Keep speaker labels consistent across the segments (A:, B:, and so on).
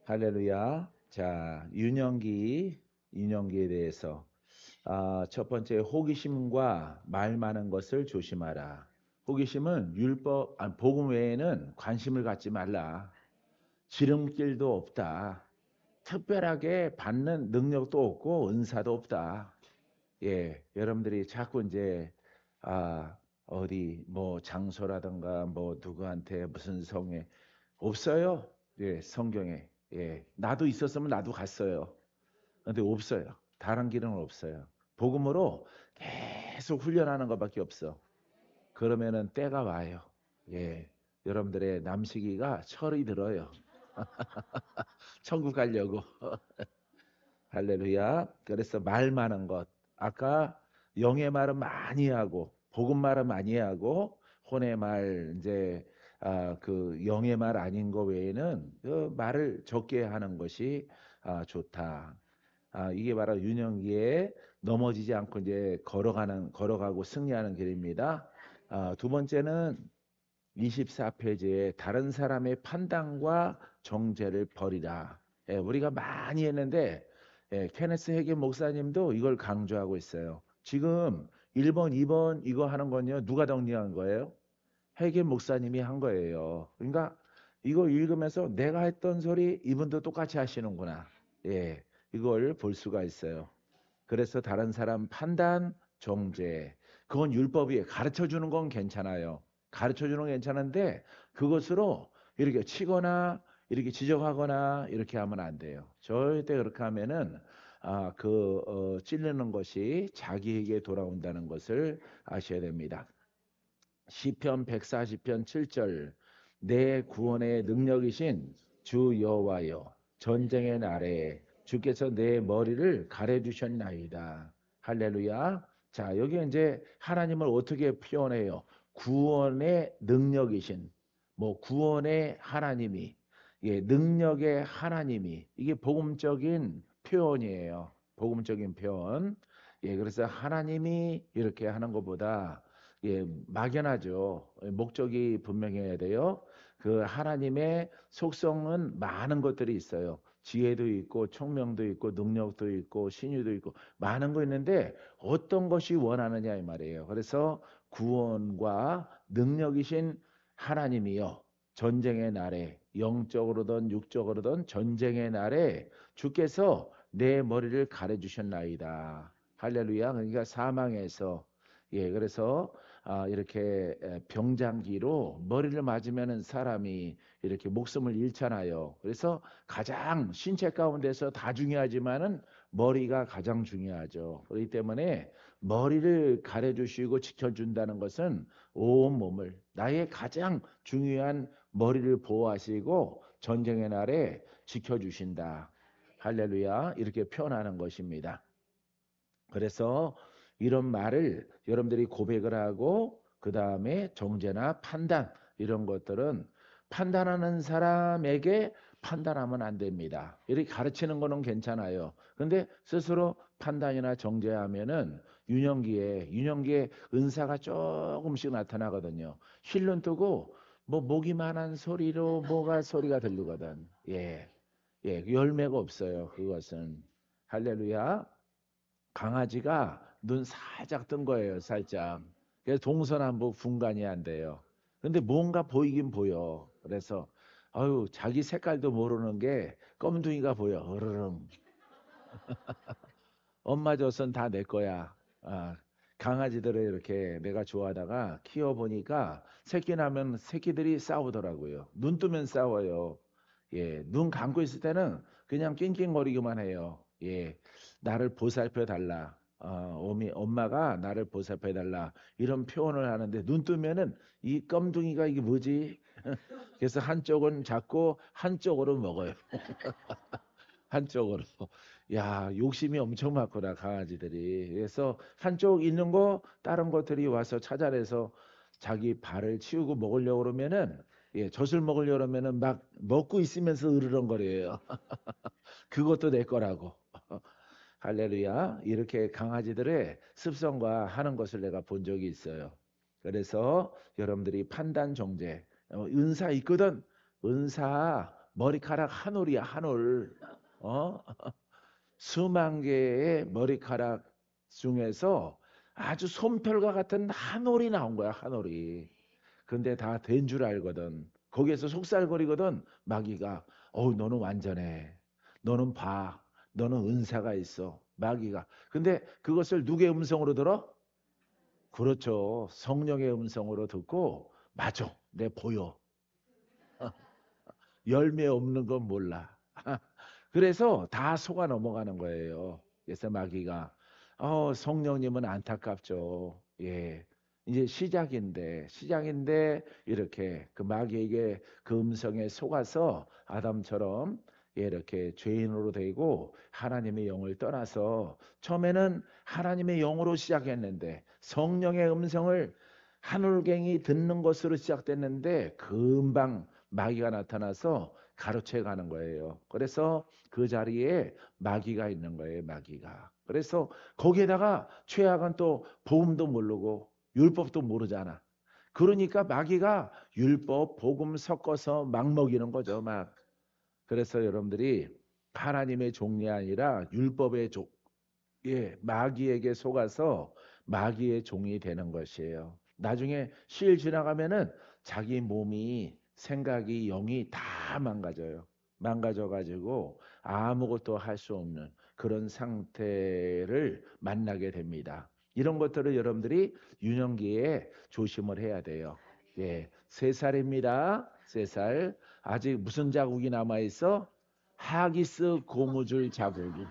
A: 할렐루야. 자, 윤영기에 대해서 첫 번째 호기심과 말 많은 것을 조심하라. 호기심은 복음 외에는 관심을 갖지 말라. 지름길도 없다. 특별하게 받는 능력도 없고 은사도 없다. 예, 여러분들이 자꾸 이제 어디 뭐 장소라든가 뭐 누구한테 무슨 성에 없어요. 예, 성경에. 예, 나도 있었으면 나도 갔어요. 근데 없어요. 다른 길은 없어요. 복음으로 계속 훈련하는 것밖에 없어. 그러면은 때가 와요. 예, 여러분들의 남시기가 철이 들어요. 천국 가려고. 할렐루야. 그래서 말 많은 것. 아까 영의 말은 많이 하고, 복음 말은 많이 하고, 혼의 말, 이제, 그 영의 말 아닌 거 외에는 그 말을 적게 하는 것이 좋다. 이게 바로 윤영기에 넘어지지 않고 이제 걸어가고 승리하는 길입니다. 두 번째는 24페이지에 다른 사람의 판단과 정죄를 버리라. 예, 우리가 많이 했는데 케네스 해게 목사님도 이걸 강조하고 있어요. 지금 1번, 2번 이거 하는 건요. 누가 정리한 거예요? 해게 목사님이 한 거예요. 그러니까 이거 읽으면서 내가 했던 소리 이분도 똑같이 하시는구나. 예, 이걸 볼 수가 있어요. 그래서 다른 사람 판단, 정죄. 그건 율법이에요. 가르쳐 주는 건 괜찮아요. 가르쳐 주는 건 괜찮은데 그것으로 이렇게 치거나 이렇게 지적하거나 이렇게 하면 안 돼요. 절대 그렇게 하면은 찔르는 것이 자기에게 돌아온다는 것을 아셔야 됩니다. 시편 140편 7절 내 구원의 능력이신 주 여호와여 전쟁의 날에 주께서 내 머리를 가려 주셨나이다. 할렐루야. 자, 여기 이제 하나님을 어떻게 표현해요? 구원의 능력이신 뭐 구원의 하나님이 예, 능력의 하나님이 이게 복음적인 표현이에요. 복음적인 표현. 예, 그래서 하나님이 이렇게 하는 것보다 예, 막연하죠. 목적이 분명해야 돼요. 그 하나님의 속성은 많은 것들이 있어요. 지혜도 있고 총명도 있고 능력도 있고 신유도 있고 많은 거 있는데 어떤 것이 원하느냐 이 말이에요. 그래서 구원과 능력이신 하나님이요. 전쟁의 날에 영적으로든 육적으로든 전쟁의 날에 주께서 내 머리를 가려 주셨나이다. 할렐루야. 그러니까 사망에서 예, 그래서 이렇게 병장기로 머리를 맞으면은 사람이 이렇게 목숨을 잃잖아요. 그래서 가장 신체 가운데서 다 중요하지만은 머리가 가장 중요하죠. 그렇기 때문에 머리를 가려주시고 지켜준다는 것은 온 몸을 나의 가장 중요한 머리를 보호하시고 전쟁의 날에 지켜주신다. 할렐루야 이렇게 표현하는 것입니다. 그래서 이런 말을 여러분들이 고백을 하고 그 다음에 정죄나 판단 이런 것들은 판단하는 사람에게 판단하면 안 됩니다. 이렇게 가르치는 거는 괜찮아요. 근데 스스로 판단이나 정죄하면은 유년기에 은사가 조금씩 나타나거든요. 실눈 뜨고 뭐 목이만한 소리로 뭐가 소리가 들리거든. 예, 예, 열매가 없어요. 그것은 할렐루야. 강아지가 눈 살짝 뜬 거예요, 살짝. 그래서 동서남북 분간이 안 돼요. 근데 뭔가 보이긴 보여. 그래서 아유, 자기 색깔도 모르는 게 껌둥이가 보여. 으르릉. 엄마 젖은 다 내 거야. 강아지들을 이렇게 내가 좋아하다가 키워보니까 새끼 나면 새끼들이 싸우더라고요. 눈 뜨면 싸워요. 예, 눈 감고 있을 때는 그냥 낑낑거리기만 해요. 예, 나를 보살펴 달라. 엄마가 나를 보살펴 달라. 이런 표현을 하는데 눈 뜨면은 이 껌둥이가 이게 뭐지? 그래서 한쪽은 잡고 한쪽으로 먹어요. 한쪽으로. 야, 욕심이 엄청 많구나, 강아지들이. 그래서 한쪽 있는 거 다른 것들이 와서 찾아내서 자기 발을 치우고 먹으려고 그러면은 예, 젖을 먹으려고 그러면은 막 먹고 있으면서 으르렁거려요. 그것도 내 거라고. 할렐루야. 이렇게 강아지들의 습성과 하는 것을 내가 본 적이 있어요. 그래서 여러분들이 판단 정죄, 은사 있거든. 은사 머리카락 한 올이야, 한 올. 어? 수만 개의 머리카락 중에서 아주 솜털과 같은 한 올이 나온 거야, 한 올이. 근데 다 된 줄 알거든. 거기에서 속살거리거든. 마귀가 너는 완전해. 너는 봐. 너는 은사가 있어. 마귀가. 근데 그것을 누구의 음성으로 들어? 그렇죠. 성령의 음성으로 듣고 맞아. 내 보여. 열매 없는 건 몰라. 그래서 다 속아 넘어가는 거예요. 그래서 마귀가 성령님은 안타깝죠. 예. 이제 시작인데 이렇게 그 마귀에게 그 음성에 속아서 아담처럼 이렇게 죄인으로 되고 하나님의 영을 떠나서 처음에는 하나님의 영으로 시작했는데 성령의 음성을 하늘갱이 듣는 것으로 시작됐는데 금방 마귀가 나타나서 가로채 가는 거예요. 그래서 그 자리에 마귀가 있는 거예요. 마귀가. 그래서 거기에다가 최악은 또 복음도 모르고 율법도 모르잖아. 그러니까 마귀가 율법, 복음 섞어서 막 먹이는 거죠. 막. 그래서 여러분들이 하나님의 종이 아니라 율법의 종, 마귀에게 속아서 마귀의 종이 되는 것이에요. 나중에 시일 지나가면은 자기 몸이 생각이 영이 다 망가져요. 망가져 가지고 아무것도 할 수 없는 그런 상태를 만나게 됩니다. 이런 것들을 여러분들이 유년기에 조심을 해야 돼요. 예, 3살입니다. 3살. 아직 무슨 자국이 남아 있어? 하기스 고무줄 자국이.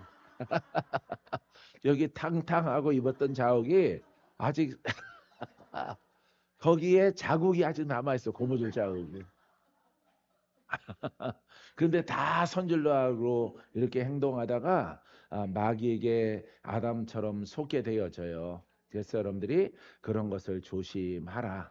A: 여기 탕탕하고 입었던 자국이 아직 거기에 자국이 아직 남아있어. 고무줄 자국이. 그런데 다 선질러하고 이렇게 행동하다가 마귀에게 아담처럼 속게 되어져요. 그래서 여러분들이 그런 것을 조심하라.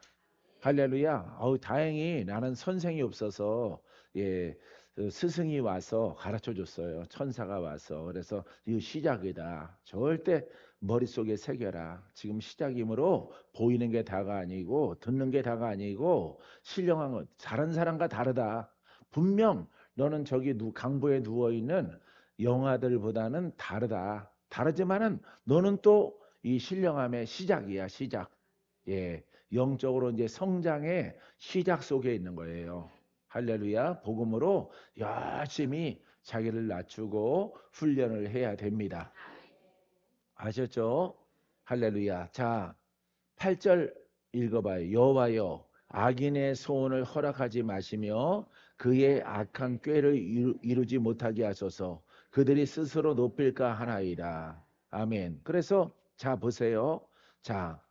A: 할렐루야. 다행히 나는 선생이 없어서 예, 그 스승이 와서 가르쳐 줬어요. 천사가 와서. 그래서 이 시작이다. 절대 머릿속에 새겨라. 지금 시작이므로 보이는 게 다가 아니고 듣는 게 다가 아니고 신령한 것 다른 사람과 다르다. 분명 너는 저기 강보에 누워 있는 영아들보다는 다르다. 다르지만은 너는 또 이 신령함의 시작이야, 시작. 예. 영적으로 이제 성장의 시작 속에 있는 거예요. 할렐루야. 복음으로 열심히 자기를 낮추고 훈련을 해야 됩니다. 아셨죠? 할렐루야. 자, 8절 읽어봐요. 여호와여 악인의 소원을 허락하지 마시며 그의 악한 꾀를 이루지 못하게 하소서. 그들이 스스로 높일까 하나이다. 아멘. 그래서 자 보세요. 자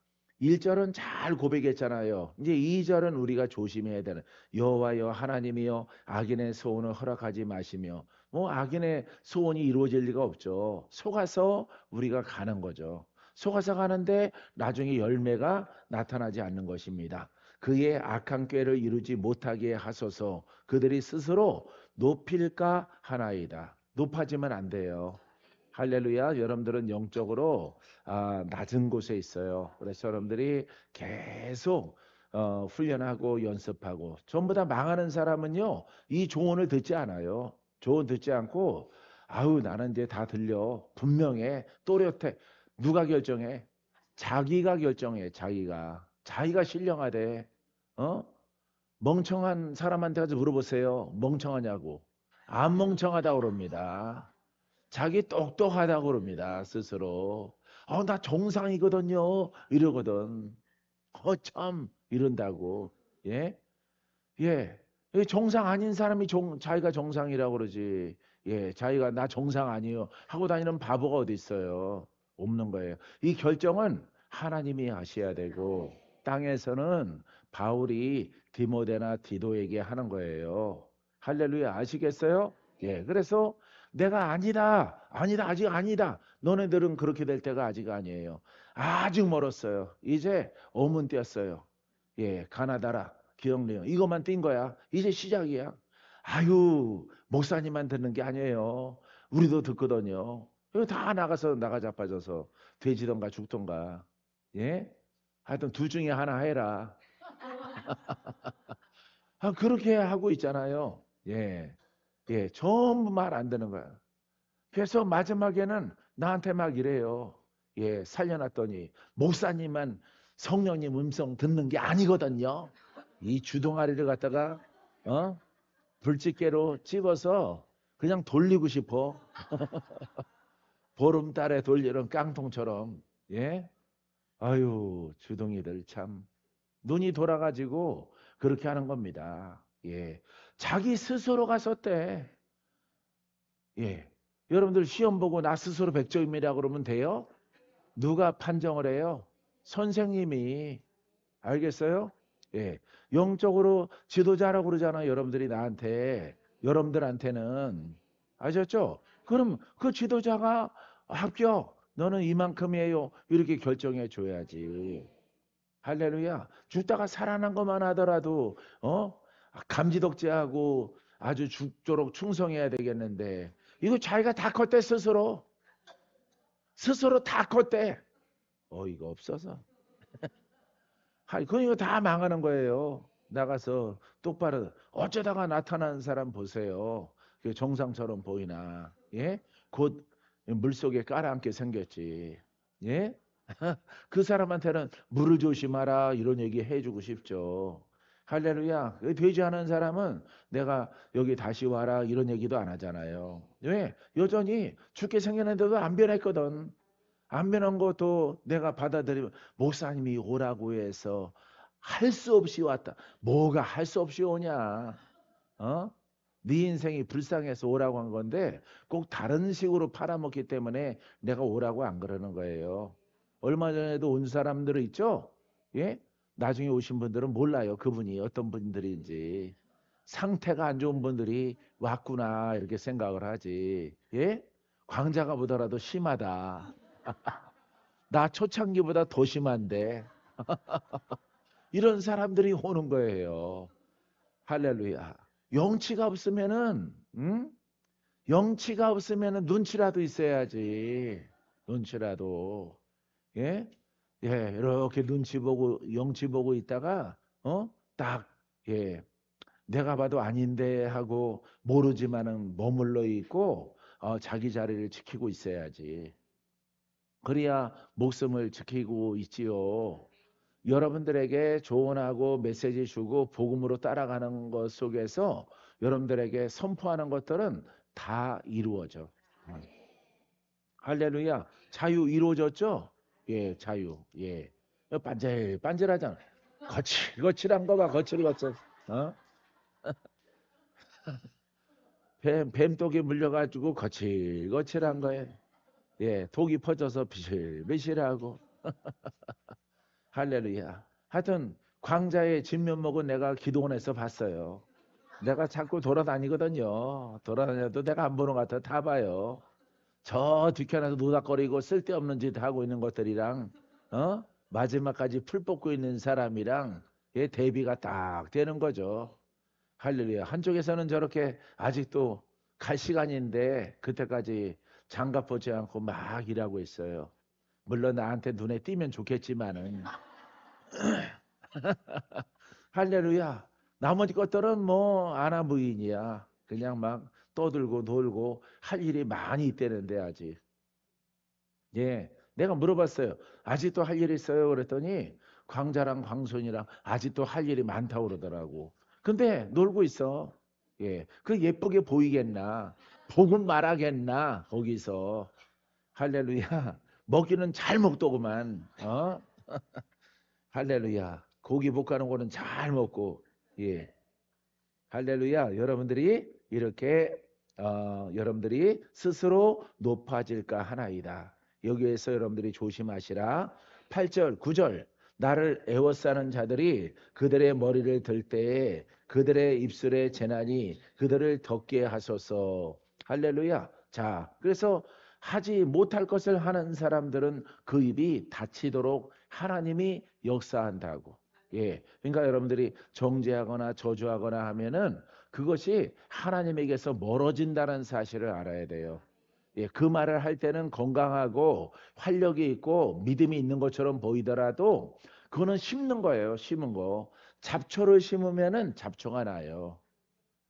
A: 1절은 잘 고백했잖아요. 이제 2절은 우리가 조심해야 되는 여호와여 하나님이여 악인의 소원을 허락하지 마시며 뭐 악인의 소원이 이루어질 리가 없죠. 속아서 우리가 가는 거죠. 속아서 가는데 나중에 열매가 나타나지 않는 것입니다. 그의 악한 꾀를 이루지 못하게 하소서. 그들이 스스로 높일까 하나이다. 높아지면 안 돼요. 할렐루야. 여러분들은 영적으로 낮은 곳에 있어요. 그래서 여러분들이 계속 훈련하고 연습하고 전부 다 망하는 사람은요. 이 조언을 듣지 않아요. 조언 듣지 않고 아우 나는 이제 다 들려. 분명해. 또렷해. 누가 결정해? 자기가 결정해. 자기가 신령하대. 어? 멍청한 사람한테 가서 물어보세요. 멍청하냐고. 안 멍청하다고 그럽니다. 자기 똑똑하다고 그럽니다. 스스로. 나 정상이거든요. 이러거든. 참 이런다고. 예? 예. 정상 아닌 사람이 자기가 정상이라고 그러지. 예, 자기가 나 정상 아니에요. 하고 다니는 바보가 어디 있어요. 없는 거예요. 이 결정은 하나님이 하셔야 되고 땅에서는 바울이 디모데나 디도에게 하는 거예요. 할렐루야 아시겠어요? 예, 그래서 내가 아니다, 아직 아니다. 너네들은 그렇게 될 때가 아직 아니에요. 아직 멀었어요. 이제 어문 띄었어요. 예, 가나다라. 기억내요. 이것만 띈 거야. 이제 시작이야. 아유, 목사님만 듣는 게 아니에요. 우리도 듣거든요. 이거 다 나가 자빠져서 돼지던가 죽던가. 예? 하여튼 둘 중에 하나 해라. 그렇게 하고 있잖아요. 예. 예, 전부 말 안 듣는 거야. 그래서 마지막에는 나한테 막 이래요. 예, 살려놨더니 목사님만 성령님 음성 듣는 게 아니거든요. 이 주둥아리를 갖다가 불집게로 집어서 그냥 돌리고 싶어. 보름달에 돌리는 깡통처럼. 예? 아유, 주둥이들 참 눈이 돌아가지고 그렇게 하는 겁니다. 예. 자기 스스로가 썼대. 예. 여러분들 시험 보고 나 스스로 100점이라고 그러면 돼요? 누가 판정을 해요? 선생님이. 알겠어요? 예. 영적으로 지도자라고 그러잖아요. 여러분들이 나한테. 여러분들한테는. 아셨죠? 그럼 그 지도자가 합격. 너는 이만큼이에요. 이렇게 결정해 줘야지. 할렐루야. 죽다가 살아난 것만 하더라도 감지덕지하고 아주 죽도록 충성해야 되겠는데 이거 자기가 다 컸대 스스로. 스스로 다 컸대. 어이가 없어서. 그러니까 다 망하는 거예요. 나가서 똑바로 어쩌다가 나타나는 사람 보세요. 정상처럼 보이나. 예? 곧 물속에 깔아앉게 생겼지. 예? 그 사람한테는 물을 조심하라 이런 얘기 해주고 싶죠. 할렐루야. 되지 않은 사람은 내가 여기 다시 와라 이런 얘기도 안 하잖아요. 왜? 여전히 죽게 생겼는데도 안 변했거든. 안 변한 것도 내가 받아들이면 목사님이 오라고 해서 할 수 없이 왔다. 뭐가 할 수 없이 오냐? 어? 네 인생이 불쌍해서 오라고 한 건데 꼭 다른 식으로 팔아먹기 때문에 내가 오라고 안 그러는 거예요. 얼마 전에도 온 사람들은 있죠? 예? 나중에 오신 분들은 몰라요. 그분이 어떤 분들인지. 상태가 안 좋은 분들이 왔구나 이렇게 생각을 하지. 예? 광자가 보더라도 심하다. 나 초창기보다 더 심한데 이런 사람들이 오는 거예요. 할렐루야. 영치가 없으면은 영치가 없으면은 눈치라도 있어야지. 눈치라도. 예? 예, 이렇게 눈치 보고 영치 보고 있다가 딱 예. 내가 봐도 아닌데 하고 모르지만은 머물러 있고 자기 자리를 지키고 있어야지. 그래야 목숨을 지키고 있지요. 여러분들에게 조언하고 메시지 주고 복음으로 따라가는 것 속에서 여러분들에게 선포하는 것들은 다 이루어져. 할렐루야. 자유 이루어졌죠? 예, 자유. 예. 반질반질하잖아. 거칠거칠한 거 봐. 거칠거칠. 어? 뱀독이 물려가지고 거칠거칠한 거에 예, 독이 퍼져서 비실비실하고 할렐루야. 하여튼 광자의 진면목은 내가 기도원에서 봤어요. 내가 자꾸 돌아다니거든요. 돌아다녀도 내가 안 보는 것 같아. 다 봐요. 저 뒤편에서 노닥거리고 쓸데없는 짓 하고 있는 것들이랑 마지막까지 풀 뽑고 있는 사람이랑 예, 대비가 딱 되는 거죠. 할렐루야. 한쪽에서는 저렇게 아직도 갈 시간인데 그때까지 장갑 보지 않고 막 일하고 있어요. 물론 나한테 눈에 띄면 좋겠지만은 할렐루야. 나머지 것들은 뭐 아나무인이야. 그냥 막 떠들고 놀고 할 일이 많이 있다는데 아직. 예. 내가 물어봤어요. 아직도 할 일 있어요? 그랬더니 광자랑 광손이랑 아직도 할 일이 많다고 그러더라고. 근데 놀고 있어. 예. 그 예쁘게 보이겠나? 복음 말하겠나? 거기서. 할렐루야. 먹기는 잘 먹더구만. 할렐루야. 고기 볶아놓은 거는 잘 먹고. 예. 할렐루야. 여러분들이 이렇게 여러분들이 스스로 높아질까 하나이다. 여기에서 여러분들이 조심하시라. 8절, 9절. 나를 애워싸는 자들이 그들의 머리를 들 때에 그들의 입술의 재난이 그들을 덮게 하소서. 할렐루야. 자, 그래서 하지 못할 것을 하는 사람들은 그 입이 닫히도록 하나님이 역사한다고. 예. 그러니까 여러분들이 정죄하거나 저주하거나 하면은 그것이 하나님에게서 멀어진다는 사실을 알아야 돼요. 예, 그 말을 할 때는 건강하고 활력이 있고 믿음이 있는 것처럼 보이더라도 그거는 심는 거예요. 심은 거. 잡초를 심으면은 잡초가 나요.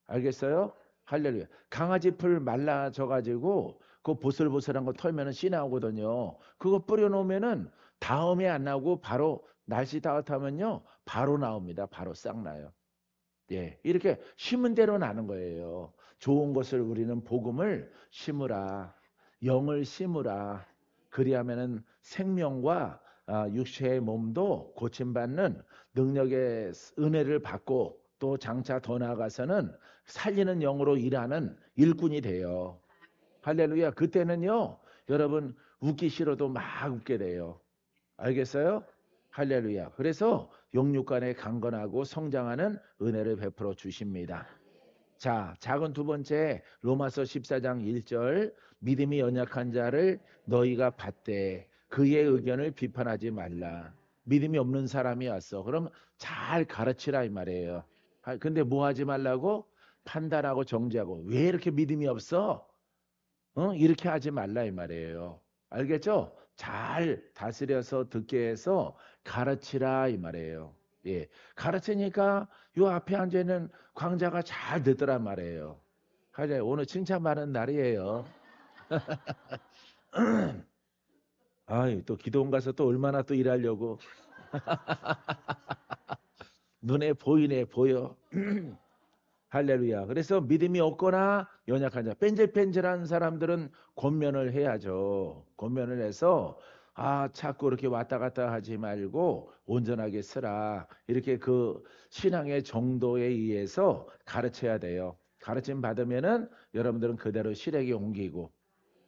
A: 알겠어요? 할렐루야. 강아지 풀 말라져가지고 그 보슬보슬한 거 털면은 씨 나오거든요. 그거 뿌려놓으면은 다음에 안 나오고 바로 날씨 따뜻하면요 바로 나옵니다. 바로 싹 나요. 예, 이렇게 심은 대로 나는 거예요. 좋은 것을 우리는 복음을 심으라, 영을 심으라. 그리하면은 생명과 육체의 몸도 고침받는 능력의 은혜를 받고 또 장차 더 나아가서는 살리는 영으로 일하는 일꾼이 돼요. 할렐루야. 그때는요, 여러분 웃기 싫어도 막 웃게 돼요. 알겠어요? 할렐루야. 그래서 영육간에 강건하고 성장하는 은혜를 베풀어 주십니다. 자, 작은 두 번째 로마서 14장 1절 믿음이 연약한 자를 너희가 받되 그의 의견을 비판하지 말라. 믿음이 없는 사람이 왔어. 그럼 잘 가르치라 이 말이에요. 근데 뭐 하지 말라고? 판단하고 정죄하고. 왜 이렇게 믿음이 없어? 이렇게 하지 말라 이 말이에요. 알겠죠? 잘 다스려서 듣게 해서 가르치라 이 말이에요. 예. 가르치니까 요 앞에 앉아 있는 광자가 잘 듣더란 말이에요. 하여 오늘 칭찬받는 날이에요. 아이, 또 기도원 가서 또 얼마나 또 일하려고. 눈에 보이네, 보여. 할렐루야. 그래서 믿음이 없거나 연약한 자, 뺀질뺀질한 사람들은 권면을 해야죠. 권면을 해서 자꾸 이렇게 왔다 갔다 하지 말고 온전하게 쓰라. 이렇게 그 신앙의 정도에 의해서 가르쳐야 돼요. 가르침 받으면은 여러분들은 그대로 실행에 옮기고.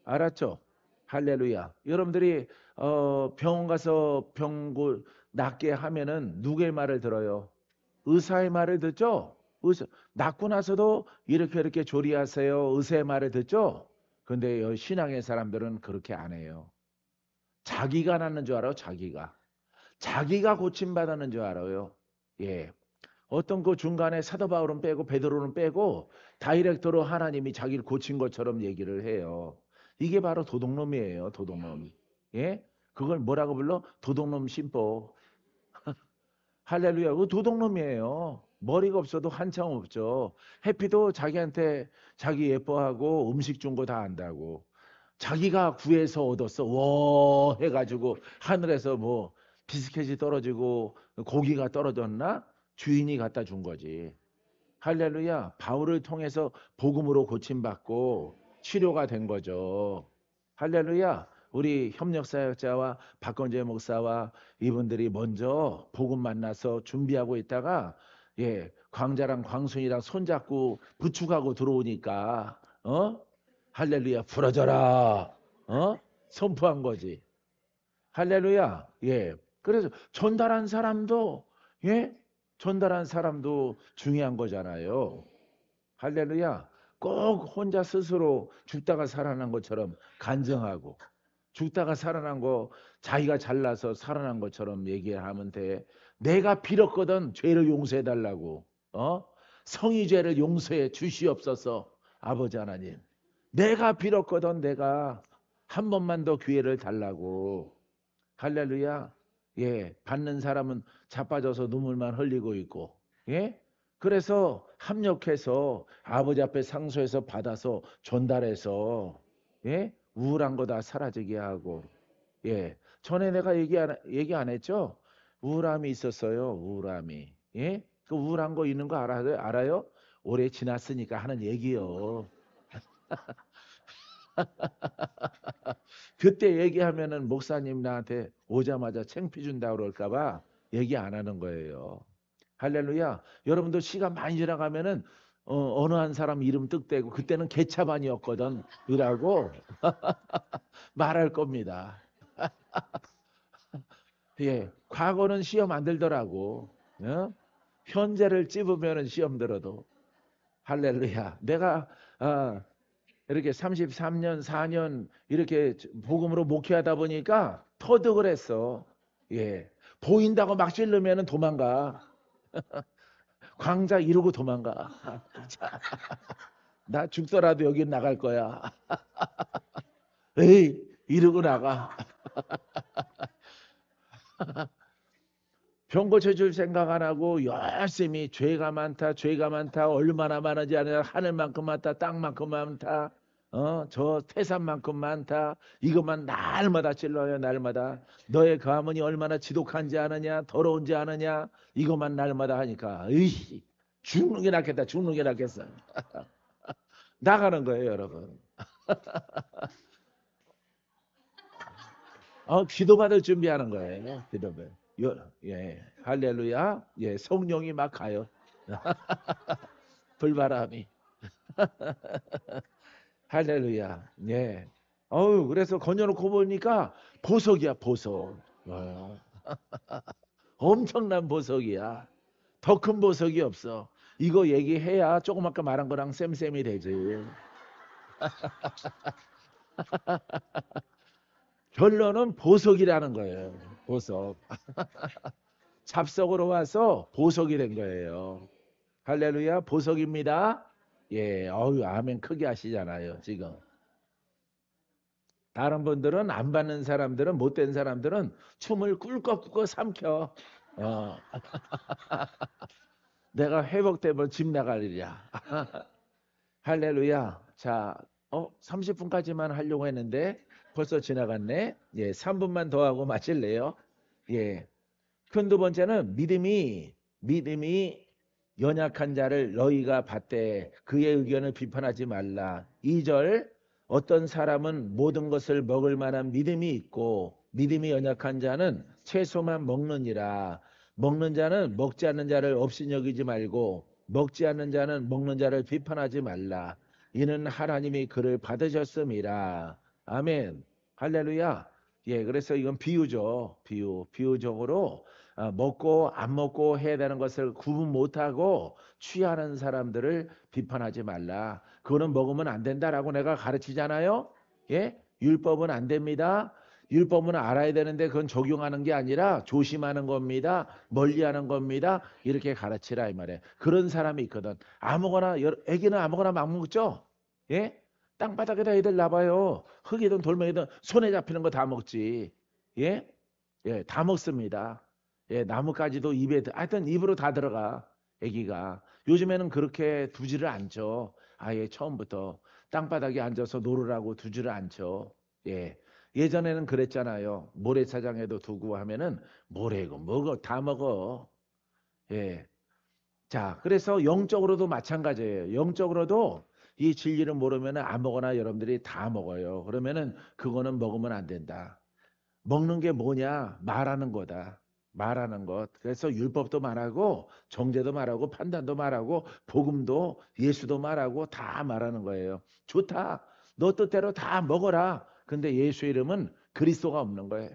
A: 알았죠? 할렐루야. 여러분들이 병원 가서 병고 낫게 하면은 누구의 말을 들어요? 의사의 말을 듣죠? 의사, 낫고 나서도 이렇게 조리하세요. 의사의 말을 듣죠? 근데 신앙의 사람들은 그렇게 안 해요. 자기가 낫는 줄 알아요, 자기가. 자기가 고침받았는 줄 알아요. 예. 어떤 그 중간에 사도 바울은 빼고 베드로는 빼고 다이렉트로 하나님이 자기를 고친 것처럼 얘기를 해요. 이게 바로 도둑놈이에요, 도둑놈. 예? 그걸 뭐라고 불러? 도둑놈 심보. 할렐루야. 그 도둑놈이에요. 머리가 없어도 한참 없죠. 해피도 자기한테 자기 예뻐하고 음식 준 거 다 안다고. 자기가 구해서 얻었어. 워 해가지고 하늘에서 뭐 비스켓이 떨어지고 고기가 떨어졌나? 주인이 갖다 준 거지. 할렐루야. 바울을 통해서 복음으로 고침받고 치료가 된 거죠. 할렐루야. 우리 협력사역자와 박건재 목사와 이분들이 먼저 복음 만나서 준비하고 있다가 광자랑 광순이랑 손잡고 부축하고 들어오니까 할렐루야 부러져라 선포한 거지. 할렐루야. 그래서 전달한 사람도 전달한 사람도 중요한 거잖아요. 할렐루야. 꼭 혼자 스스로 죽다가 살아난 것처럼 간증하고 죽다가 살아난 거 자기가 잘나서 살아난 것처럼 얘기하면 돼. 내가 빌었거든 죄를 용서해 달라고. 성의 죄를 용서해 주시옵소서. 아버지 하나님. 내가 빌었거든 내가 한 번만 더 기회를 달라고. 할렐루야. 받는 사람은 자빠져서 눈물만 흘리고 있고. 그래서 합력해서 아버지 앞에 상소해서 받아서 전달해서 우울한 거 다 사라지게 하고. 전에 내가 얘기 안 했죠? 우울함이 있었어요. 우울함이. 그 우울한 거 있는 거 알아요? 오래 지났으니까 하는 얘기요. 그때 얘기하면은 목사님 나한테 오자마자 창피 준다 그럴까봐 얘기 안 하는 거예요. 할렐루야. 여러분도 시간 많이 지나가면은 어느 한 사람 이름 뜩대고 그때는 개차반이었거든. 이라고 말할 겁니다. 과거는 시험 안 들더라고. 현재를 찝으면은 시험 들어도. 할렐루야. 내가 이렇게 33년, 4년 이렇게 복음으로 목회하다 보니까 터득을 했어. 보인다고 막 찔르면은 도망가. 광자 이러고 도망가. 나 죽더라도 여기 나갈 거야. 에이, 이러고 나가. 병 고쳐줄 생각 안 하고 열심히 죄가 많다, 죄가 많다, 얼마나 많은지 아냐, 하늘만큼 많다, 땅만큼 많다, 저 태산만큼 많다. 이것만 날마다 찔러요, 날마다. 너의 가문이 얼마나 지독한지 아느냐, 더러운지 아느냐, 이것만 날마다 하니까, 으이씨, 죽는 게 낫겠다, 죽는 게 낫겠어. 나가는 거예요, 여러분. 기도받을 준비하는 거예요. 기도받. 예, 할렐루야. 예, 성령이 막 가요. 불바람이. 할렐루야. 예. 그래서 건져놓고 보니까 보석이야, 보석. 엄청난 보석이야. 더 큰 보석이 없어. 이거 얘기해야 조금 아까 말한 거랑 쌤쌤이 되지. 결론은 보석이라는 거예요. 보석. 잡석으로 와서 보석이 된 거예요. 할렐루야, 보석입니다. 예, 아멘 크게 하시잖아요, 지금. 다른 분들은 안 받는 사람들은, 못된 사람들은 춤을 꿀꺽꿀꺽 삼켜. 어. 내가 회복되면 집 나갈 일이야. 할렐루야. 자, 30분까지만 하려고 했는데 벌써 지나갔네. 예, 3분만 더 하고 마칠래요? 예. 큰 두 번째는 믿음이 연약한 자를 너희가 받되 그의 의견을 비판하지 말라. 2절 어떤 사람은 모든 것을 먹을 만한 믿음이 있고 믿음이 연약한 자는 채소만 먹느니라. 먹는 자는 먹지 않는 자를 없이 여기지 말고 먹지 않는 자는 먹는 자를 비판하지 말라. 이는 하나님이 그를 받으셨음이라. 아멘. 할렐루야. 예, 그래서 이건 비유죠. 비유적으로 먹고 안 먹고 해야 되는 것을 구분 못하고 취하는 사람들을 비판하지 말라. 그거는 먹으면 안 된다라고 내가 가르치잖아요. 예? 율법은 안 됩니다. 율법은 알아야 되는데 그건 적용하는 게 아니라 조심하는 겁니다. 멀리하는 겁니다. 이렇게 가르치라 이 말이에요. 그런 사람이 있거든. 아무거나 애기는 아무거나 막 먹죠. 예? 땅바닥에다 애들 놔봐요. 흙이든 돌멩이든 손에 잡히는 거 다 먹지. 예? 예, 다 먹습니다. 예, 나뭇가지도 입에, 하여튼 입으로 다 들어가, 애기가. 요즘에는 그렇게 두지를 않죠. 아예 처음부터 땅바닥에 앉아서 놀으라고 두지를 않죠. 예. 예전에는 그랬잖아요. 모래사장에도 두고 하면은 모래고 먹어, 다 먹어. 예. 자, 그래서 영적으로도 마찬가지예요. 영적으로도 이 진리를 모르면 아무거나 여러분들이 다 먹어요. 그러면은 그거는 먹으면 안 된다. 먹는 게 뭐냐? 말하는 거다. 말하는 것. 그래서 율법도 말하고 정죄도 말하고 판단도 말하고 복음도 예수도 말하고 다 말하는 거예요. 좋다. 너 뜻대로 다 먹어라. 근데 예수 이름은 그리스도가 없는 거예요.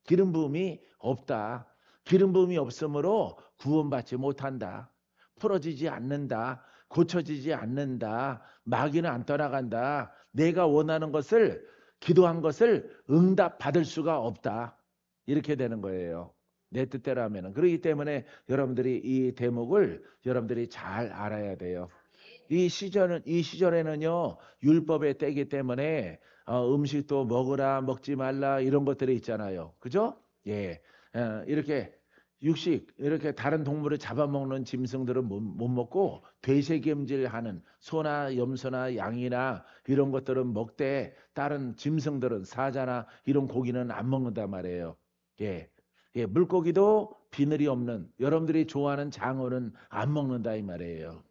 A: 기름 부음이 없다. 기름 부음이 없으므로 구원받지 못한다. 풀어지지 않는다. 고쳐지지 않는다. 마귀는 안 떠나간다. 내가 원하는 것을 기도한 것을 응답 받을 수가 없다. 이렇게 되는 거예요. 내 뜻대로 하면은. 그렇기 때문에 여러분들이 이 대목을 여러분들이 잘 알아야 돼요. 이 시절에는요, 율법의 때이기 때문에 음식도 먹으라, 먹지 말라, 이런 것들이 있잖아요. 그죠? 예. 이렇게 육식, 이렇게 다른 동물을 잡아먹는 짐승들은 못 먹고 되새김질하는 소나 염소나 양이나 이런 것들은 먹되 다른 짐승들은 사자나 이런 고기는 안 먹는단 말이에요. 예. 예, 물고기도 비늘이 없는 여러분들이 좋아하는 장어는 안 먹는다 이 말이에요.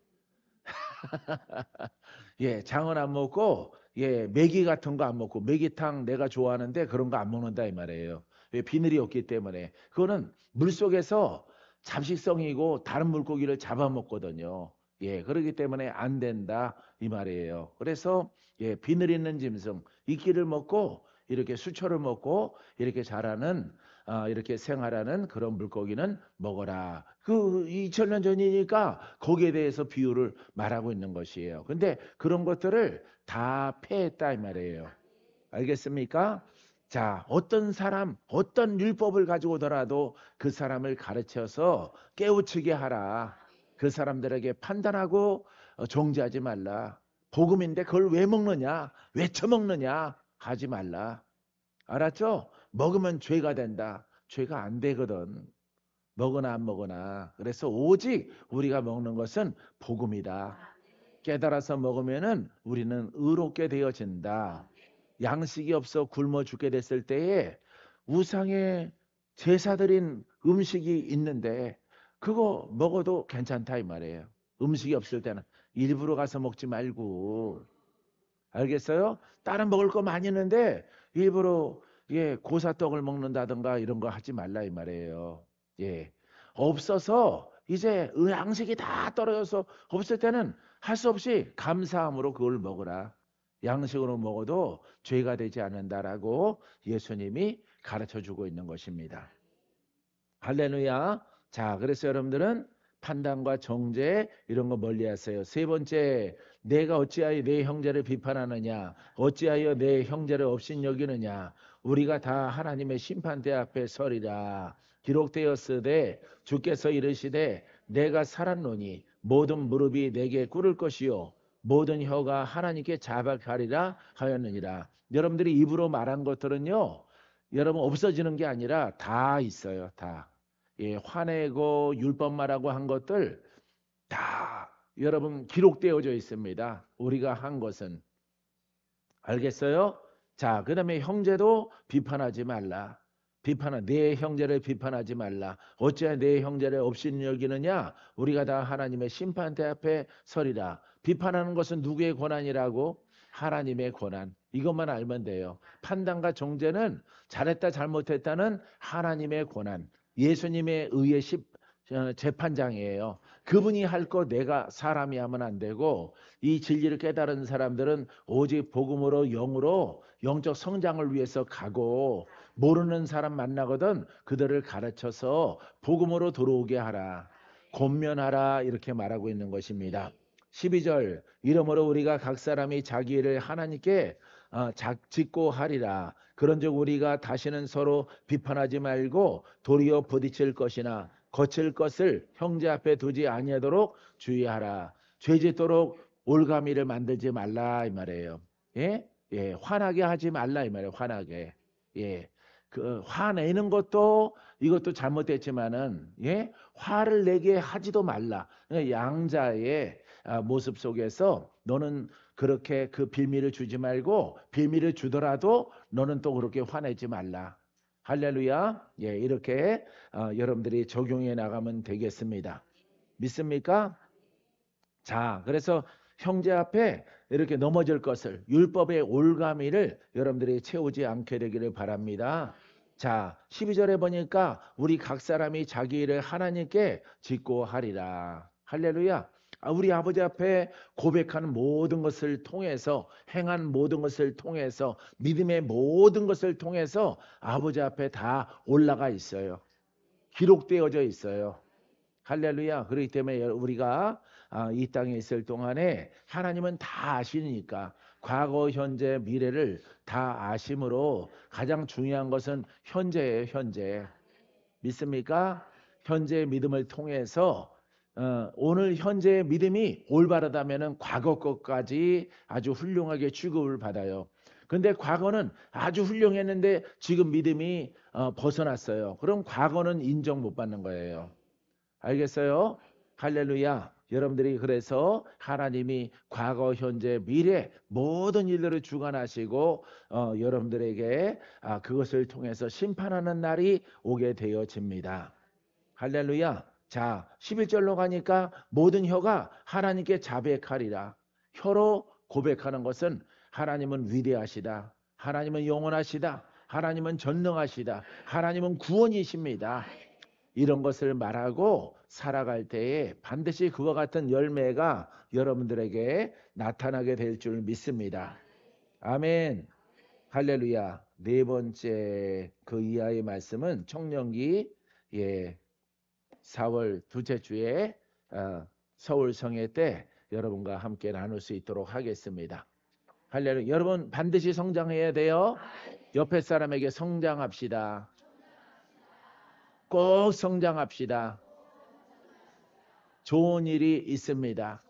A: 예, 장은 안 먹고, 예, 메기 같은 거 안 먹고, 메기탕 내가 좋아하는데 그런 거 안 먹는다 이 말이에요. 왜? 비늘이 없기 때문에. 그거는 물 속에서 잡식성이고 다른 물고기를 잡아먹거든요. 예, 그렇기 때문에 안 된다 이 말이에요. 그래서 예, 비늘 있는 짐승, 이끼를 먹고 이렇게 수초를 먹고 이렇게 자라는 이렇게 생활하는 그런 물고기는 먹어라. 그 2000년 전이니까 거기에 대해서 비유를 말하고 있는 것이에요. 근데 그런 것들을 다 폐했다 이 말이에요. 알겠습니까? 자, 어떤 사람, 어떤 율법을 가지고 오더라도 그 사람을 가르쳐서 깨우치게 하라. 그 사람들에게 판단하고 정죄하지 말라. 복음인데 그걸 왜 먹느냐? 왜 처먹느냐? 하지 말라. 알았죠? 먹으면 죄가 된다. 죄가 안 되거든. 먹으나 안 먹으나. 그래서 오직 우리가 먹는 것은 복음이다. 깨달아서 먹으면은 우리는 의롭게 되어진다. 양식이 없어 굶어 죽게 됐을 때에 우상의 제사드린 음식이 있는데 그거 먹어도 괜찮다 이 말이에요. 음식이 없을 때는 일부러 가서 먹지 말고. 알겠어요? 다른 먹을 거 많이 있는데 일부러 고사떡을 먹는다든가 이런 거 하지 말라 이 말이에요. 예. 없어서 이제 양식이 다 떨어져서 없을 때는 할 수 없이 감사함으로 그걸 먹으라. 양식으로 먹어도 죄가 되지 않는다라고 예수님이 가르쳐 주고 있는 것입니다. 할렐루야. 자, 그래서 여러분들은 판단과 정죄 이런 거 멀리 하세요. 세 번째, 내가 어찌하여 내 형제를 비판하느냐? 어찌하여 내 형제를 업신여기느냐? 우리가 다 하나님의 심판대 앞에 서리라. 기록되었으되 주께서 이르시되 내가 살았노니 모든 무릎이 내게 꿇을 것이요 모든 혀가 하나님께 자박하리라 하였느니라. 여러분들이 입으로 말한 것들은요, 여러분 없어지는 게 아니라 다 있어요. 다. 예, 화내고 율법 말하고 한 것들 다 여러분 기록되어져 있습니다. 우리가 한 것은. 알겠어요? 자, 그 다음에 형제도 비판하지 말라. 내 형제를 비판하지 말라. 어찌하여 내 형제를 업신여기느냐? 우리가 다 하나님의 심판대 앞에 서리라. 비판하는 것은 누구의 권한이라고? 하나님의 권한. 이것만 알면 돼요. 판단과 정죄는 잘했다 잘못했다는 하나님의 권한. 예수님의 의의 재판장이에요. 그분이 할 거 내가 사람이 하면 안 되고, 이 진리를 깨달은 사람들은 오직 복음으로 영으로 영적 성장을 위해서 가고, 모르는 사람 만나거든 그들을 가르쳐서 복음으로 들어오게 하라. 권면하라 이렇게 말하고 있는 것입니다. 12절 이러므로 우리가 각 사람이 자기 일을 하나님께 짓고 하리라. 그런즉 우리가 다시는 서로 비판하지 말고 도리어 부딪힐 것이나 거칠 것을 형제 앞에 두지 아니하도록 주의하라. 죄짓도록 올가미를 만들지 말라 이 말이에요. 예? 예, 화나게 하지 말라 이 말이에요. 화나게. 예. 그 화내는 것도 이것도 잘못됐지만은 화를 내게 하지도 말라. 그러니까 양자의 모습 속에서 너는 그렇게 그 빌미를 주지 말고 빌미를 주더라도 너는 또 그렇게 화내지 말라. 할렐루야. 예, 이렇게 여러분들이 적용해 나가면 되겠습니다. 믿습니까? 자, 그래서 형제 앞에 이렇게 넘어질 것을 율법의 올가미를 여러분들이 채우지 않게 되기를 바랍니다. 자, 12절에 보니까 우리 각 사람이 자기 일을 하나님께 짓고 하리라. 할렐루야. 우리 아버지 앞에 고백하는 모든 것을 통해서 행한 모든 것을 통해서 믿음의 모든 것을 통해서 아버지 앞에 다 올라가 있어요. 기록되어져 있어요. 할렐루야. 그렇기 때문에 우리가 이 땅에 있을 동안에 하나님은 다 아시니까 과거, 현재, 미래를 다 아심으로 가장 중요한 것은 현재예요. 현재. 믿습니까? 현재의 믿음을 통해서 오늘 현재의 믿음이 올바르다면 과거 것까지 아주 훌륭하게 취급을 받아요. 근데 과거는 아주 훌륭했는데 지금 믿음이 벗어났어요. 그럼 과거는 인정 못 받는 거예요. 알겠어요? 할렐루야. 여러분들이 그래서 하나님이 과거, 현재, 미래 모든 일들을 주관하시고 여러분들에게 그것을 통해서 심판하는 날이 오게 되어집니다. 할렐루야. 자, 11절로 가니까 모든 혀가 하나님께 자백하리라. 혀로 고백하는 것은 하나님은 위대하시다. 하나님은 영원하시다. 하나님은 전능하시다. 하나님은 구원이십니다. 이런 것을 말하고 살아갈 때에 반드시 그와 같은 열매가 여러분들에게 나타나게 될 줄 믿습니다. 아멘. 할렐루야. 네 번째 그 이하의 말씀은 청년기 4월 둘째 주에 서울 성회 때 여러분과 함께 나눌 수 있도록 하겠습니다. 할렐루야. 여러분 반드시 성장해야 돼요. 옆에 사람에게 성장합시다. 꼭 성장합시다. 좋은 일이 있습니다.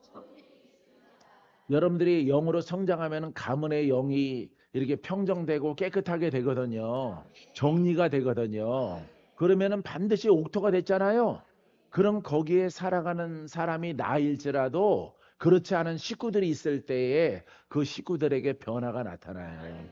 A: 여러분들이 영으로 성장하면 가문의 영이 이렇게 평정되고 깨끗하게 되거든요. 정리가 되거든요. 그러면은 반드시 옥토가 됐잖아요. 그럼 거기에 살아가는 사람이 나일지라도 그렇지 않은 식구들이 있을 때에 그 식구들에게 변화가 나타나요.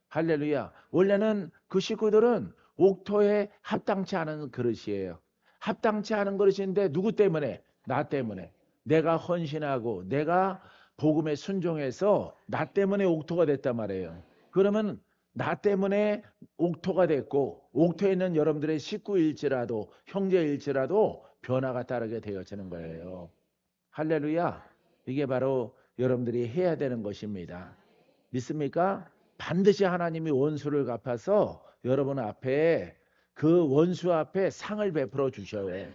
A: 할렐루야. 원래는 그 식구들은 옥토에 합당치 않은 그릇이에요. 합당치 않은 그릇인데 누구 때문에? 나 때문에. 내가 헌신하고 내가 복음에 순종해서 나 때문에 옥토가 됐단 말이에요. 그러면 나 때문에 옥토가 됐고 옥토에 있는 여러분들의 식구일지라도 형제일지라도 변화가 따르게 되어지는 거예요. 할렐루야. 이게 바로 여러분들이 해야 되는 것입니다. 믿습니까? 반드시 하나님이 원수를 갚아서 여러분 앞에 그 원수 앞에 상을 베풀어 주셔요.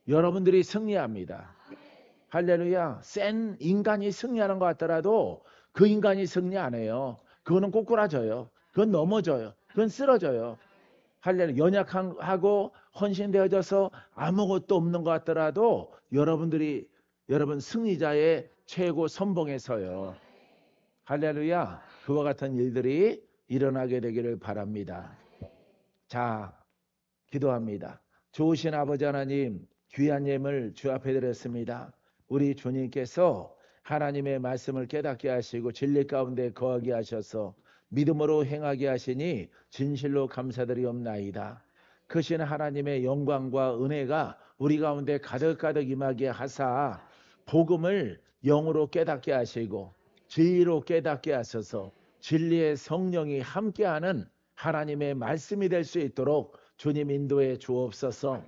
A: 여러분들이 승리합니다. 할렐루야. 센 인간이 승리하는 것 같더라도 그 인간이 승리 안 해요. 그거는 꼬꾸라져요. 그건 넘어져요. 그건 쓰러져요. 할렐루야. 연약하고 헌신되어져서 아무것도 없는 것 같더라도 여러분 승리자의 최고 선봉에 서요. 할렐루야. 그와 같은 일들이 일어나게 되기를 바랍니다. 자, 기도합니다. 좋으신 아버지 하나님, 귀한 예물 주 앞에 드렸습니다. 우리 주님께서 하나님의 말씀을 깨닫게 하시고 진리 가운데 거하게 하셔서 믿음으로 행하게 하시니 진실로 감사드리옵나이다. 크신 하나님의 영광과 은혜가 우리 가운데 가득가득 임하게 하사 복음을 영으로 깨닫게 하시고 진리로 깨닫게 하셔서 진리의 성령이 함께하는 하나님의 말씀이 될 수 있도록 주님 인도해 주옵소서.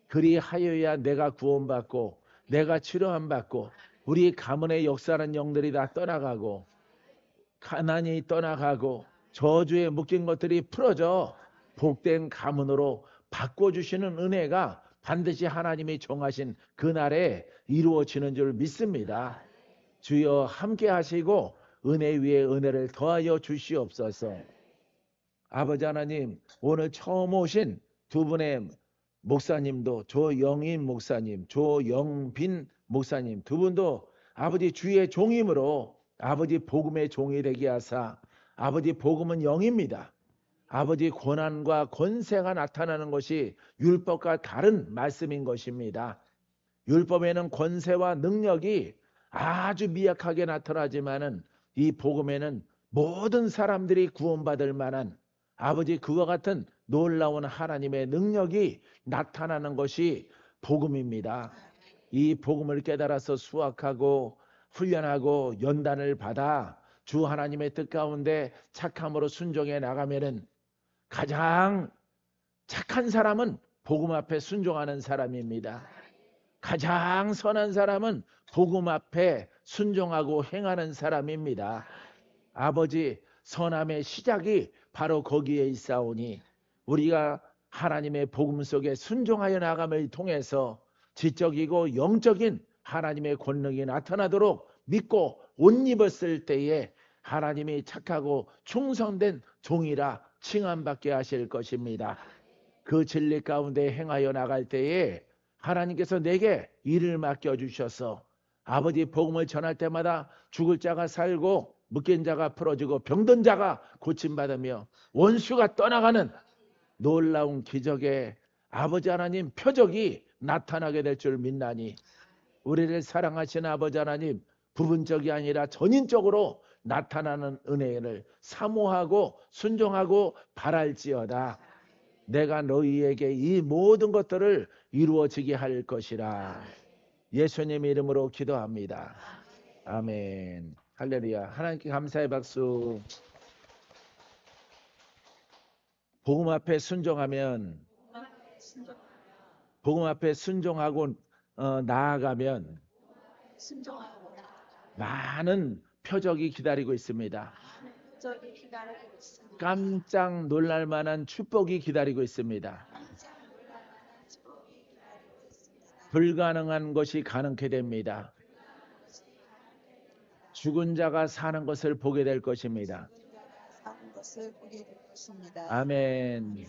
A: 그리하여야 내가 구원받고 내가 치료함 받고 우리 가문의 역사하는 영들이 다 떠나가고 가난이 떠나가고 저주에 묶인 것들이 풀어져 복된 가문으로 바꿔주시는 은혜가 반드시 하나님이 정하신 그날에 이루어지는 줄 믿습니다. 주여 함께 하시고 은혜 위에 은혜를 더하여 주시옵소서. 아버지 하나님, 오늘 처음 오신 두 분의 목사님도 조영인 목사님, 조영빈 목사님 두 분도 아버지 주의 종임으로 아버지 복음의 종이 되게 하사 아버지 복음은 영입니다. 아버지 권한과 권세가 나타나는 것이 율법과 다른 말씀인 것입니다. 율법에는 권세와 능력이 아주 미약하게 나타나지만은 이 복음에는 모든 사람들이 구원받을 만한 아버지 그와 같은 놀라운 하나님의 능력이 나타나는 것이 복음입니다. 이 복음을 깨달아서 수확하고 훈련하고 연단을 받아 주 하나님의 뜻 가운데 착함으로 순종해 나가면은 가장 착한 사람은 복음 앞에 순종하는 사람입니다. 가장 선한 사람은 복음 앞에 순종하고 행하는 사람입니다. 아버지 선함의 시작이 바로 거기에 있사오니 우리가 하나님의 복음 속에 순종하여 나감을 통해서 지적이고 영적인 하나님의 권능이 나타나도록 믿고 옷 입었을 때에 하나님이 착하고 충성된 종이라 칭함받게 하실 것입니다. 그 진리 가운데 행하여 나갈 때에 하나님께서 내게 일을 맡겨주셔서 아버지 복음을 전할 때마다 죽을 자가 살고 묶인 자가 풀어지고 병든 자가 고침받으며 원수가 떠나가는 놀라운 기적의 아버지 하나님 표적이 나타나게 될 줄 믿나니 우리를 사랑하시는 아버지 하나님 부분적이 아니라 전인적으로 나타나는 은혜를 사모하고 순종하고 바랄지어다. 내가 너희에게 이 모든 것들을 이루어지게 할 것이라. 예수님 이름으로 기도합니다. 아멘. 할렐루야. 하나님께 감사의 박수. 복음 앞에 순종하면 복음 앞에 순종하고 나아가면 많은 표적이 기다리고 있습니다. 깜짝 놀랄 만한 축복이 기다리고 있습니다. 불가능한 것이 가능케 됩니다. 죽은 자가 사는 것을 보게 될 것입니다. 아멘.